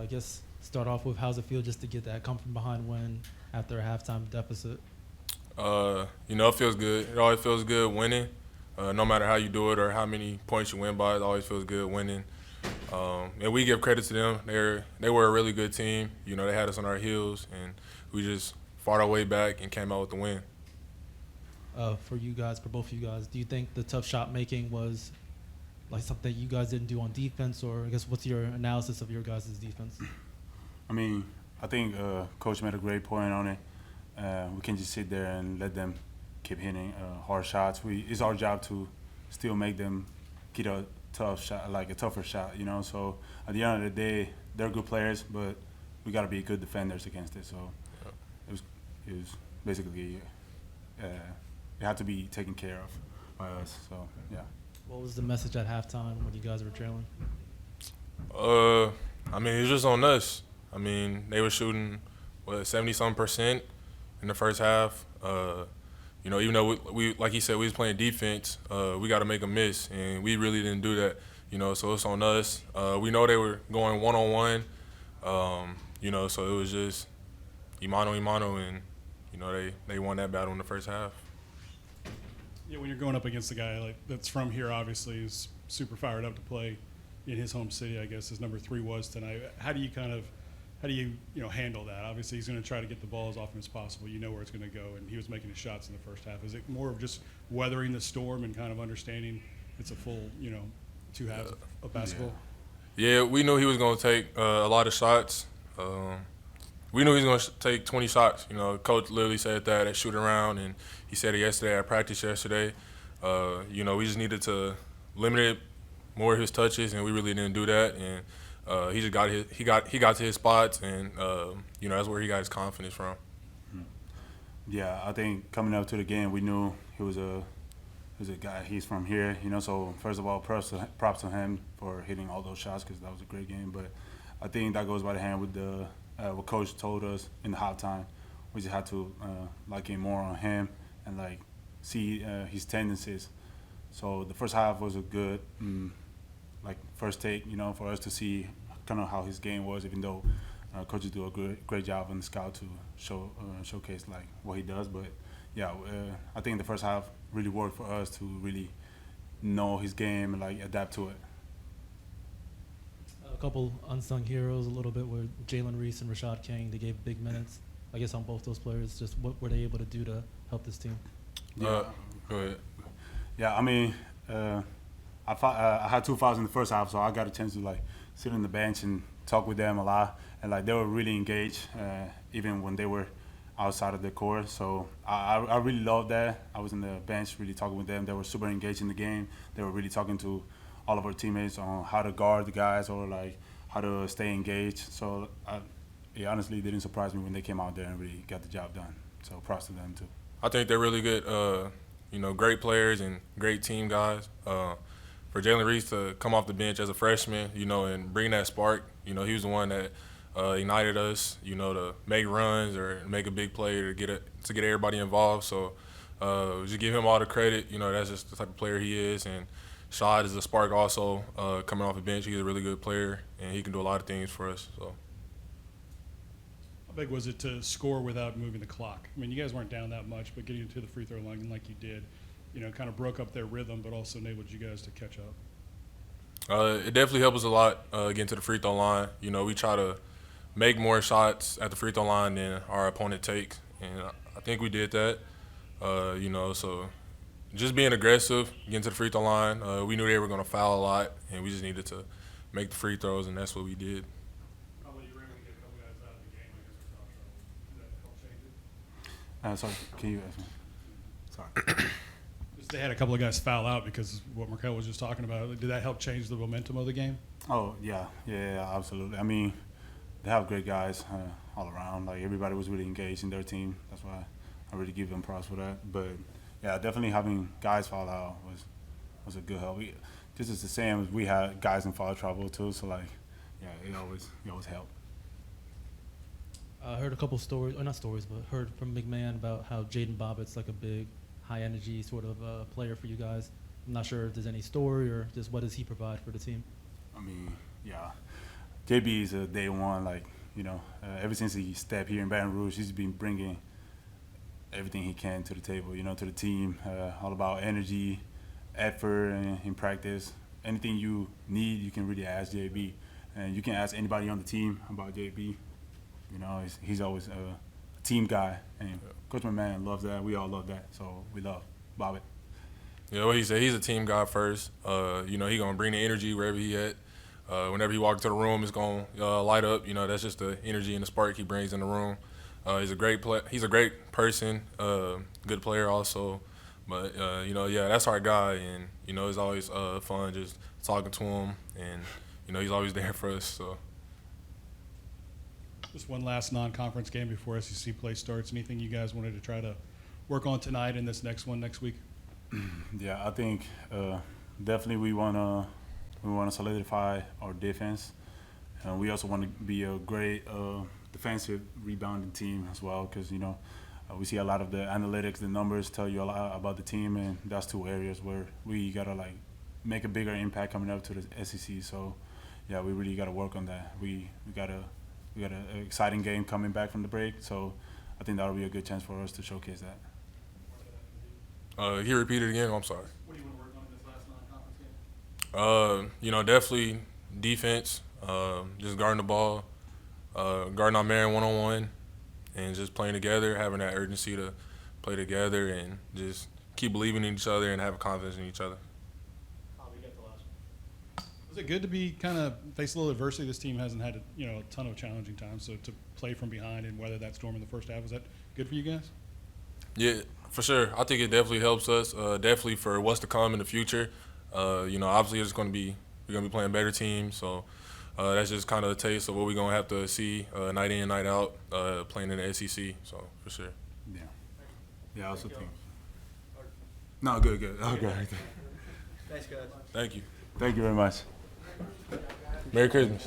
I guess start off with how's it feel just to get that come from behind win after a halftime deficit? It feels good. It always feels good winning. No matter how you do it or how many points you win by, it always feels good winning. And we give credit to them. They were a really good team. They had us on our heels, and we just fought our way back and came out with the win. For you guys, for both of you guys, do you think the tough shot making was like something you guys didn't do on defense, or I guess what's your analysis of your guys' defense? I mean, I think Coach made a great point on it. We can just sit there and let them keep hitting hard shots. It's our job to still make them get a tough shot, like a tougher shot, So at the end of the day, they're good players, but we got to be good defenders against it. So it was basically it had to be taken care of by us. So yeah. What was the message at halftime when you guys were trailing? It was just on us. They were shooting 70-some% in the first half. Even though we like he said, we was playing defense, we got to make a miss, and we really didn't do that. So it's on us. We know they were going one-on-one, so it was just imano, and they won that battle in the first half. Yeah, when you're going up against a guy like that's from here, obviously is super fired up to play in his home city. I guess his number 3 was tonight. How do you handle that? Obviously, he's going to try to get the ball as often as possible. You know where it's going to go, and he was making his shots in the first half. Is it more of just weathering the storm and kind of understanding it's a full, 2 halves of basketball? Yeah, we knew he was going to take a lot of shots. We knew he was going to take 20 shots. Coach literally said that at shoot around, and he said it yesterday at practice yesterday. We just needed to limit more of his touches, and we really didn't do that. And he just got to his spots, and that's where he got his confidence from. Yeah, I think coming up to the game, we knew he was a guy. He's from here, So first of all, props to him for hitting all those shots because that was a great game. But I think that goes by the hand with what Coach told us in the halftime. We just had to lock in more on him and see his tendencies. So the first half was a good first take, for us to see kind of how his game was, even though coaches do a great job on the scout to showcase what he does. But yeah, I think the first half really worked for us to really know his game and adapt to it. A couple unsung heroes a little bit were Jalen Reese and Rashad King. They gave big minutes, I guess, on both those players. Just what were they able to do to help this team? Yeah. Go ahead. Yeah, I had 2 fouls in the first half, so I got a chance to sit on the bench and talk with them a lot, and they were really engaged, even when they were outside of the court. So I really loved that. I was on the bench really talking with them. They were super engaged in the game. They were really talking to all of our teammates on how to guard the guys or how to stay engaged. So it honestly didn't surprise me when they came out there and really got the job done. So props to them too. I think they're really good, great players and great team guys. For Jalen Reese to come off the bench as a freshman, and bring that spark, he was the one that ignited us, to make runs or make a big play to get everybody involved. So just give him all the credit. That's just the type of player he is. And Shad is a spark also, coming off the bench. He's a really good player, and he can do a lot of things for us. So. How big was it to score without moving the clock? You guys weren't down that much, but getting to the free throw line like you did, kind of broke up their rhythm, but also enabled you guys to catch up. It definitely helped us a lot getting to the free throw line. We try to make more shots at the free throw line than our opponent takes, and I think we did that. So just being aggressive, getting to the free throw line. We knew they were going to foul a lot, and we just needed to make the free throws, and that's what we did. Pablo, you were able to get a couple guys out of the game, I guess, with foul trouble. Did that help change it? Sorry, can you ask me? Sorry. They had a couple of guys foul out because of what Marquel was just talking about. Did that help change the momentum of the game? Oh, yeah, absolutely. They have great guys all around. Everybody was really engaged in their team. That's why I really give them props for that. But, yeah, definitely having guys foul out was a good help. This is the same as we had guys in foul trouble, too. So, it always helped. I heard a couple stories, or not stories, but heard from McMahon about how Jaden Bobbitt's a big high-energy sort of player for you guys. I'm not sure if there's any story or just what does he provide for the team. Yeah. JB is a day one. Like, ever since he stepped here in Baton Rouge, he's been bringing everything he can to the table, to the team. All about energy, effort, and in practice. Anything you need, you can really ask JB. And you can ask anybody on the team about JB. He's always a team guy. And Coach McMahon loves that. We all love that. So we love Bobbitt. Yeah, what he said, he's a team guy first. He gonna bring the energy wherever he at. Whenever he walks into the room, it's gonna light up. That's just the energy and the spark he brings in the room. He's a great He's a great person, good player also. But that's our guy, and it's always fun just talking to him, and he's always there for us. So. Just one last non-conference game before SEC play starts. Anything you guys wanted to try to work on tonight and this next one next week? Yeah, I think definitely we wanna solidify our defense, and we also want to be a great defensive rebounding team as well. Because we see a lot of the analytics, the numbers tell you a lot about the team, and that's two areas where we gotta make a bigger impact coming up to the SEC. So yeah, we really gotta work on that. We got an exciting game coming back from the break, so I think that'll be a good chance for us to showcase that. Can you repeat it again? I'm sorry. What do you want to work on in this last non-conference game? Definitely defense, just guarding the ball, guarding our man one-on-one, and just playing together, having that urgency to play together and just keep believing in each other and having confidence in each other. Pablo, you got the last one. Was it good to be kind of face a little adversity? This team hasn't had a ton of challenging times, so to play from behind and weather that storm in the first half, was that good for you guys? Yeah, for sure. I think it definitely helps us. Definitely for what's to come in the future. Obviously we're gonna be playing better teams. So that's just kind of a taste of what we're gonna have to see night in, night out, playing in the SEC. So for sure. Yeah. I also think. No, good. Okay. Thanks, guys. Thank you. Thank you very much. Merry Christmas.